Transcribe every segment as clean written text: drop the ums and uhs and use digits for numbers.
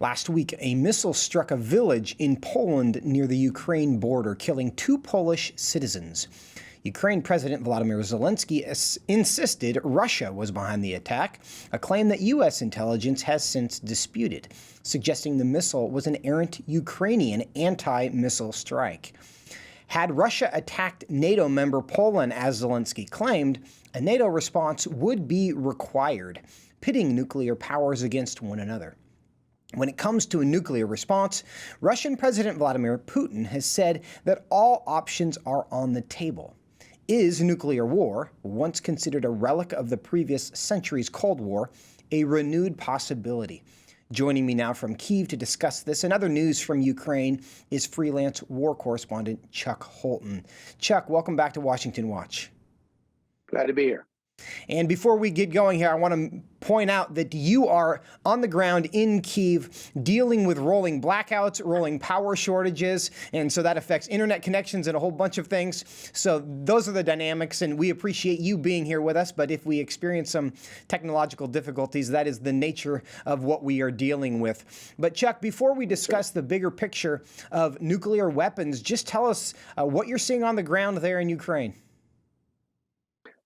Last week, a missile struck a village in Poland near the Ukraine border, killing 2 Polish citizens. Ukraine President Volodymyr Zelensky insisted Russia was behind the attack, a claim that U.S. intelligence has since disputed, suggesting the missile was an errant Ukrainian anti-missile strike. Had Russia attacked NATO member Poland, as Zelensky claimed, a NATO response would be required, pitting nuclear powers against one another. When it comes to a nuclear response, Russian President Vladimir Putin has said that all options are on the table. Is nuclear war, once considered a relic of the previous century's Cold War, a renewed possibility? Joining me now from Kyiv to discuss this and other news from Ukraine is freelance war correspondent Chuck Holton. Chuck, welcome back to Washington Watch. Glad to be here. And before we get going here, I want to point out that you are on the ground in Kyiv dealing with rolling blackouts, rolling power shortages, and so that affects internet connections and a whole bunch of things. So those are the dynamics, and we appreciate you being here with us. But if we experience some technological difficulties, that is the nature of what we are dealing with. But Chuck, before we discuss the bigger picture of nuclear weapons, just tell us what you're seeing on the ground there in Ukraine.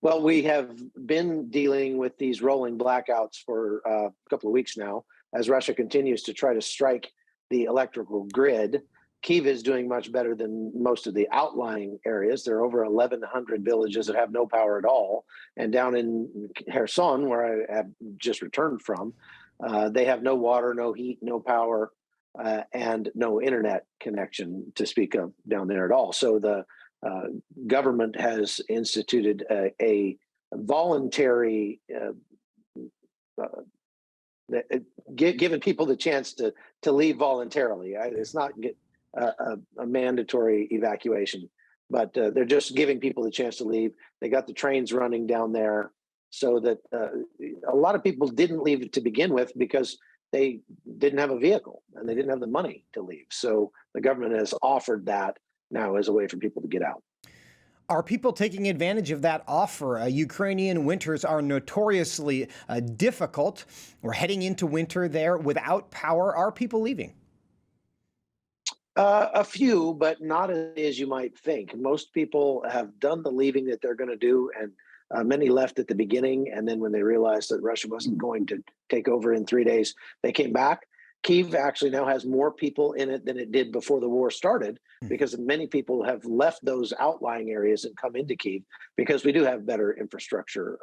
Well, we have been dealing with these rolling blackouts for a couple of weeks now as Russia continues to try to strike the electrical grid. Kyiv is doing much better than most of the outlying areas. There are over 1,100 villages that have no power at all. And down in Kherson, where I have just returned from, they have no water, no heat, no power, and no internet connection to speak of down there at all. So the government has instituted a voluntary, giving people the chance to leave voluntarily. It's not a mandatory evacuation, but they're just giving people the chance to leave. They got the trains running down there so that a lot of people didn't leave to begin with because they didn't have a vehicle and they didn't have the money to leave. So the government has offered that now as a way for people to get out. Are people taking advantage of that offer? Ukrainian winters are notoriously difficult. We're heading into winter there without power. Are people leaving? A few, but not as you might think. Most people have done the leaving that they're going to do, and many left at the beginning. And then when they realized that Russia wasn't going to take over in 3 days, they came back. Kyiv actually now has more people in it than it did before the war started, because many people have left those outlying areas and come into Kyiv because we do have better infrastructure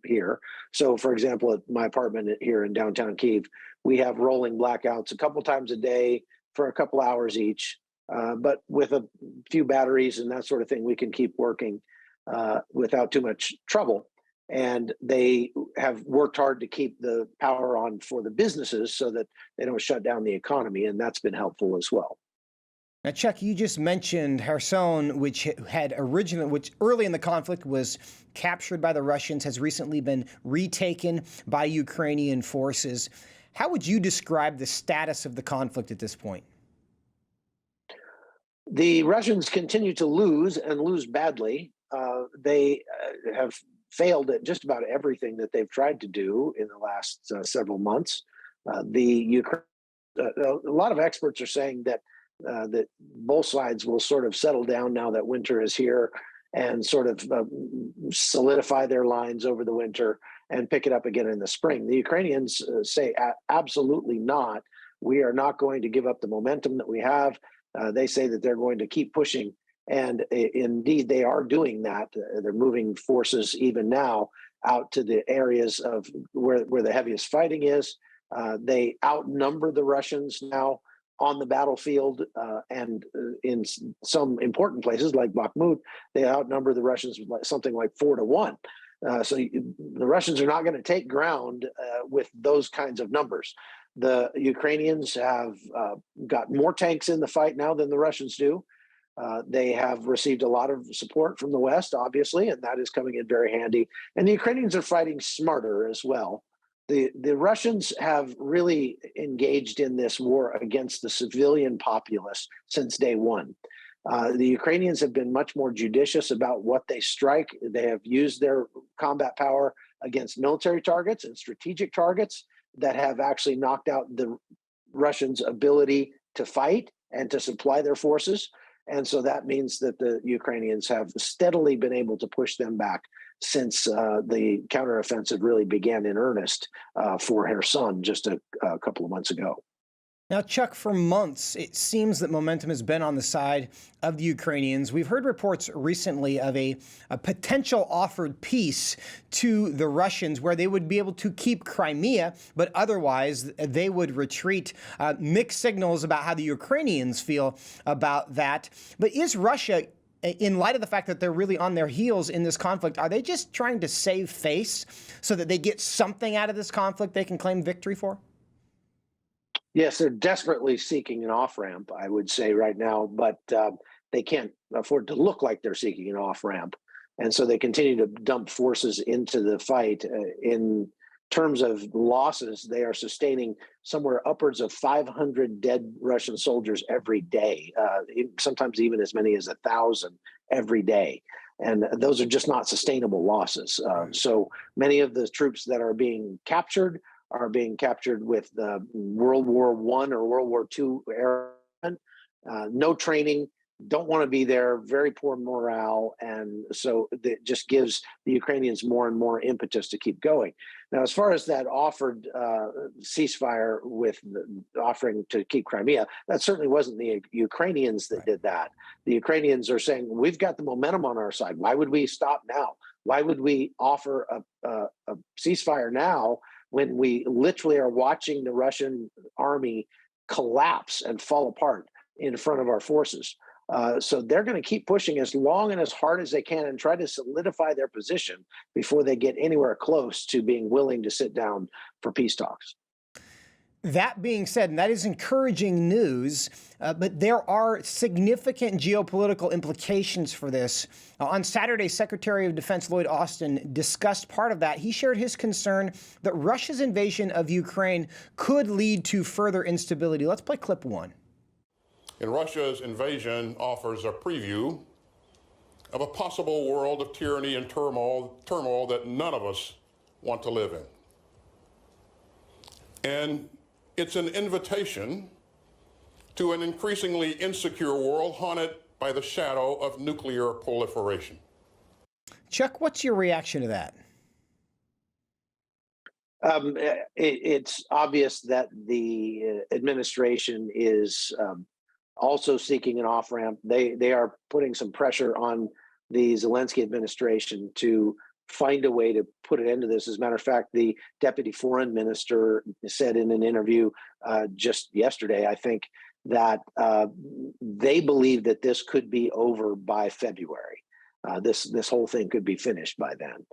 here. So, for example, at my apartment here in downtown Kyiv, we have rolling blackouts a couple times a day for a couple hours each. But with a few batteries and that sort of thing, we can keep working without too much trouble. And they have worked hard to keep the power on for the businesses so that they don't shut down the economy. And that's been helpful as well. Now, Chuck, you just mentioned Kherson, which early in the conflict was captured by the Russians, has recently been retaken by Ukrainian forces. How would you describe the status of the conflict at this point? The Russians continue to lose and lose badly. They have failed at just about everything that they've tried to do in the last several months. A lot of experts are saying that both sides will sort of settle down now that winter is here and sort of solidify their lines over the winter and pick it up again in the spring. The Ukrainians say absolutely not. We are not going to give up the momentum that we have. They say that they're going to keep pushing. And indeed, they are doing that. They're moving forces even now out to the areas of where the heaviest fighting is. They outnumber the Russians now on the battlefield, and in some important places like Bakhmut, they outnumber the Russians something like 4-1. So the Russians are not going to take ground with those kinds of numbers. The Ukrainians have got more tanks in the fight now than the Russians do. They have received a lot of support from the West, obviously, and that is coming in very handy. And the Ukrainians are fighting smarter as well. The Russians have really engaged in this war against the civilian populace since day one. The Ukrainians have been much more judicious about what they strike. They have used their combat power against military targets and strategic targets that have actually knocked out the Russians' ability to fight and to supply their forces. And so that means that the Ukrainians have steadily been able to push them back since the counteroffensive really began in earnest for Kherson just a couple of months ago. Now, Chuck, for months, it seems that momentum has been on the side of the Ukrainians. We've heard reports recently of a potential offered peace to the Russians where they would be able to keep Crimea, but otherwise they would retreat. Mixed signals about how the Ukrainians feel about that. But is Russia, in light of the fact that they're really on their heels in this conflict, are they just trying to save face so that they get something out of this conflict they can claim victory for? Yes, they're desperately seeking an off ramp, I would say right now, but they can't afford to look like they're seeking an off ramp. And so they continue to dump forces into the fight. In terms of losses, they are sustaining somewhere upwards of 500 dead Russian soldiers every day, sometimes even as many as 1,000 every day. And those are just not sustainable losses. So many of the troops that are being captured with World War I or World War II era, no training, don't want to be there, very poor morale. And so it just gives the Ukrainians more and more impetus to keep going. Now, as far as that offered ceasefire with offering to keep Crimea, that certainly wasn't the Ukrainians that did that. The Ukrainians are saying, we've got the momentum on our side. Why would we stop now? Why would we offer a ceasefire now when we literally are watching the Russian army collapse and fall apart in front of our forces? So they're going to keep pushing as long and as hard as they can and try to solidify their position before they get anywhere close to being willing to sit down for peace talks. That being said, and that is encouraging news, but there are significant geopolitical implications for this. On Saturday, Secretary of Defense Lloyd Austin discussed part of that. He shared his concern that Russia's invasion of Ukraine could lead to further instability. Let's play clip one. And Russia's invasion offers a preview of a possible world of tyranny and turmoil that none of us want to live in. And it's an invitation to an increasingly insecure world haunted by the shadow of nuclear proliferation. Chuck, what's your reaction to that? It's obvious that the administration is also seeking an off ramp. They are putting some pressure on the Zelensky administration to find a way to put an end to this. As a matter of fact, the deputy foreign minister said in an interview just yesterday, I think, that they believe that this could be over by February. This whole thing could be finished by then.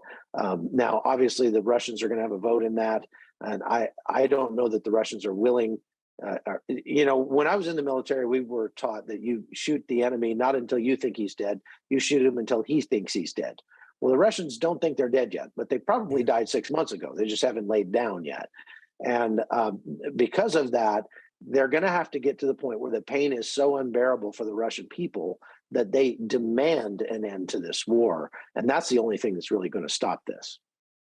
Now, obviously, the Russians are going to have a vote in that, and I don't know that the Russians are willing. When I was in the military, we were taught that you shoot the enemy not until you think he's dead. You shoot him until he thinks he's dead. Well, the Russians don't think they're dead yet, but they probably died 6 months ago. They just haven't laid down yet. And because of that, they're going to have to get to the point where the pain is so unbearable for the Russian people that they demand an end to this war. And that's the only thing that's really going to stop this.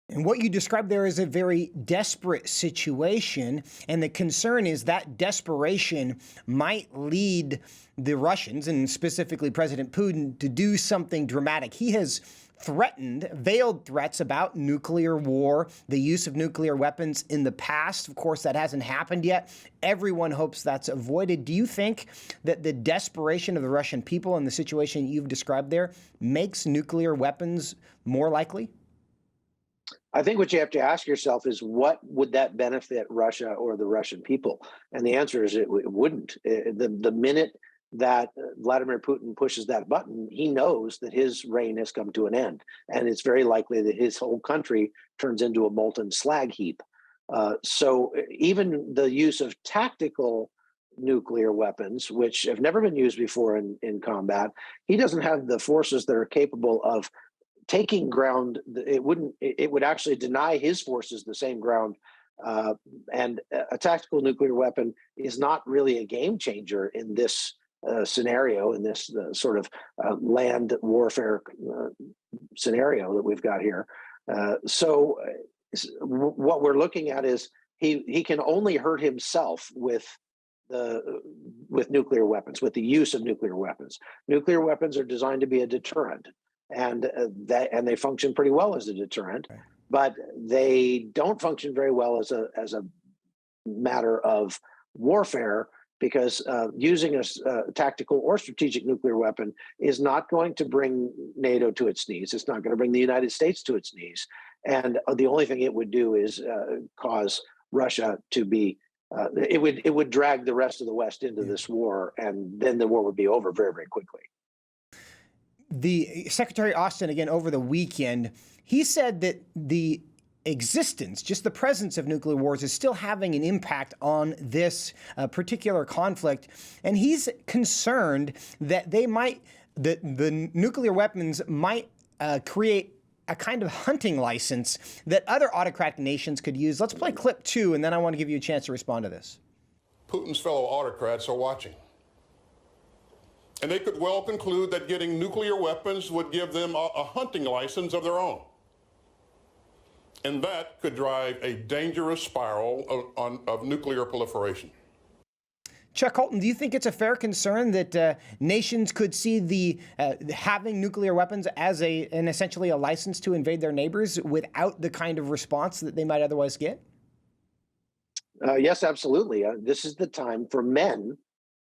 And what you described there is a very desperate situation. And the concern is that desperation might lead the Russians, and specifically President Putin, to do something dramatic. He has threatened, veiled threats about nuclear war, the use of nuclear weapons in the past. Of course, that hasn't happened yet. Everyone hopes that's avoided. Do you think that the desperation of the Russian people and the situation you've described there makes nuclear weapons more likely? I think what you have to ask yourself is, what would that benefit Russia or the Russian people? And the answer is it wouldn't. The minute that Vladimir Putin pushes that button, he knows that his reign has come to an end. And it's very likely that his whole country turns into a molten slag heap. So even the use of tactical nuclear weapons, which have never been used before in combat, he doesn't have the forces that are capable of taking ground. It would actually deny his forces the same ground. And a tactical nuclear weapon is not really a game changer in this scenario, in this sort of land warfare scenario that we've got here. So what we're looking at is he can only hurt himself the with nuclear weapons, with the use of nuclear weapons. Nuclear weapons are designed to be a deterrent, and they function pretty well as a deterrent, Right. but they don't function very well as a matter of warfare, because using a tactical or strategic nuclear weapon is not going to bring NATO to its knees. It's not going to bring the United States to its knees. And the only thing it would do is cause Russia to be, it would drag the rest of the West into this war, and then the war would be over very, very quickly. The Secretary Austin, again, over the weekend, he said that the existence, just the presence of nuclear wars is still having an impact on this particular conflict. And he's concerned that the nuclear weapons might create a kind of hunting license that other autocratic nations could use. Let's play clip 2, and then I want to give you a chance to respond to this. Putin's fellow autocrats are watching. And they could well conclude that getting nuclear weapons would give them a hunting license of their own. And that could drive a dangerous spiral of nuclear proliferation. Chuck Holton, do you think it's a fair concern that nations could see the having nuclear weapons as essentially a license to invade their neighbors without the kind of response that they might otherwise get? Yes, absolutely. This is the time for men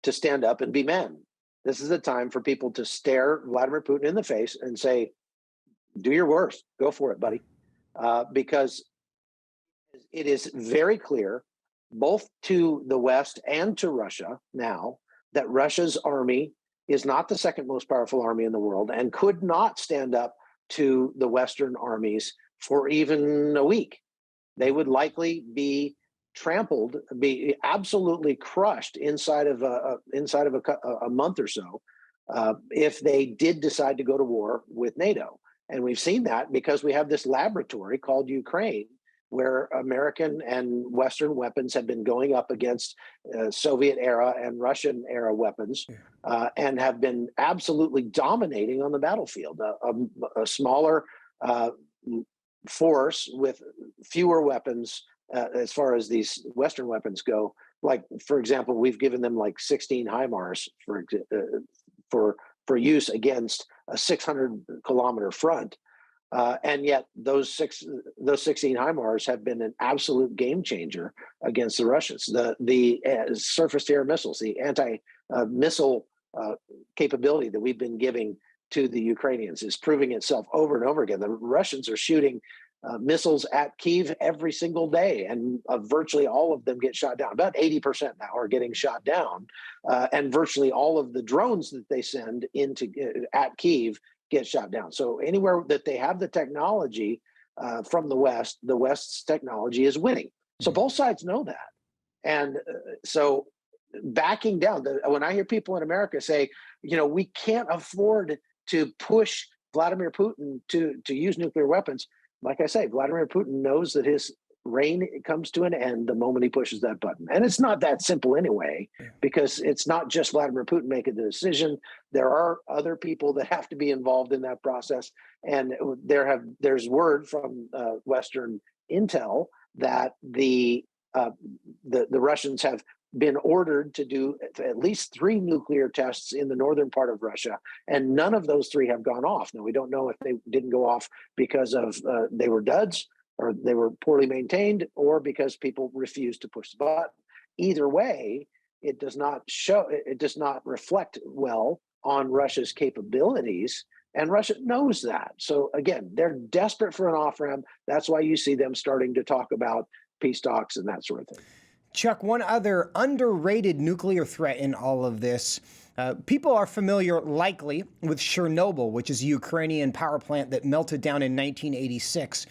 to stand up and be men. This is the time for people to stare Vladimir Putin in the face and say, do your worst. Go for it, buddy. Because it is very clear, both to the West and to Russia now, that Russia's army is not the second most powerful army in the world and could not stand up to the Western armies for even a week. They would likely be trampled, be absolutely crushed inside of a month or so if they did decide to go to war with NATO. And we've seen that because we have this laboratory called Ukraine, where American and Western weapons have been going up against Soviet era and Russian era weapons, and have been absolutely dominating on the battlefield. A smaller force with fewer weapons as far as these Western weapons go. Like, for example, we've given them like 16 HIMARS for use against a 600-kilometer front. And yet those 16 HIMARS have been an absolute game changer against the Russians. The surface-to-air missiles, the anti-missile capability that we've been giving to the Ukrainians is proving itself over and over again. The Russians are shooting missiles at Kyiv every single day, and virtually all of them get shot down. About 80% now are getting shot down, and virtually all of the drones that they send at Kyiv get shot down. So anywhere that they have the technology from the West's technology is winning. So both sides know that. And so backing down, when I hear people in America say, we can't afford to push Vladimir Putin to use nuclear weapons, like I say, Vladimir Putin knows that his reign comes to an end the moment he pushes that button. And it's not that simple anyway, because it's not just Vladimir Putin making the decision. There are other people that have to be involved in that process. And there's word from Western intel that the Russians have been ordered to do at least 3 nuclear tests in the northern part of Russia, and none of those 3 have gone off. Now, we don't know if they didn't go off because of they were duds, or they were poorly maintained, or because people refused to push the button. Either way, it does not reflect well on Russia's capabilities, and Russia knows that. So again, they're desperate for an off-ramp. That's why you see them starting to talk about peace talks and that sort of thing. Chuck, one other underrated nuclear threat in all of this. People are familiar, likely, with Chernobyl, which is a Ukrainian power plant that melted down in 1986.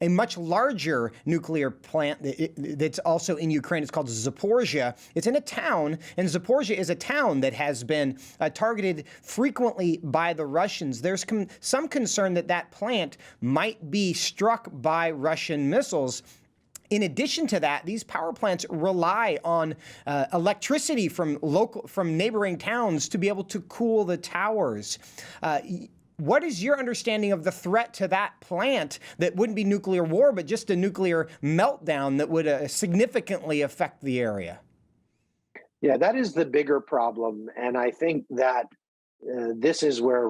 A much larger nuclear plant that's also in Ukraine. It's called Zaporizhia. It's in a town, and Zaporizhia is a town that has been targeted frequently by the Russians. There's some concern that that plant might be struck by Russian missiles. In addition to that, these power plants rely on electricity from neighboring towns to be able to cool the towers. What is your understanding of the threat to that plant that wouldn't be nuclear war, but just a nuclear meltdown that would significantly affect the area? Yeah, that is the bigger problem. And I think that this is where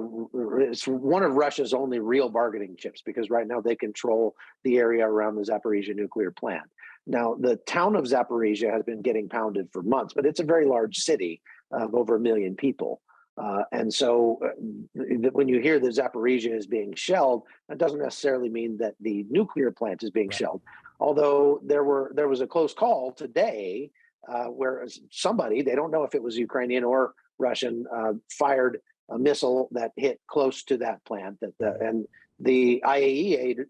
it's one of Russia's only real bargaining chips, because right now they control the area around the Zaporizhia nuclear plant. Now, the town of Zaporizhia has been getting pounded for months, but it's a very large city of over 1 million people. And so when you hear that Zaporizhia is being shelled, that doesn't necessarily mean that the nuclear plant is being shelled. Although there was a close call today where somebody, they don't know if it was Ukrainian or Russian, fired a missile that hit close to that plant. And the IAEA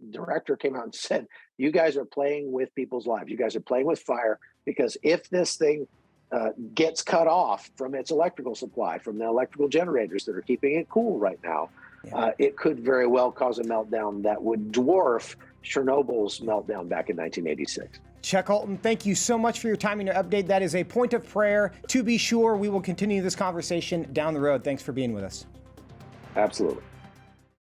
director came out and said, "You guys are playing with people's lives. You guys are playing with fire, because if this thing gets cut off from its electrical supply, from the electrical generators that are keeping it cool right now, it could very well cause a meltdown that would dwarf Chernobyl's meltdown back in 1986. Chuck Holton, thank you so much for your time and your update. That is a point of prayer. To be sure, we will continue this conversation down the road. Thanks for being with us. Absolutely.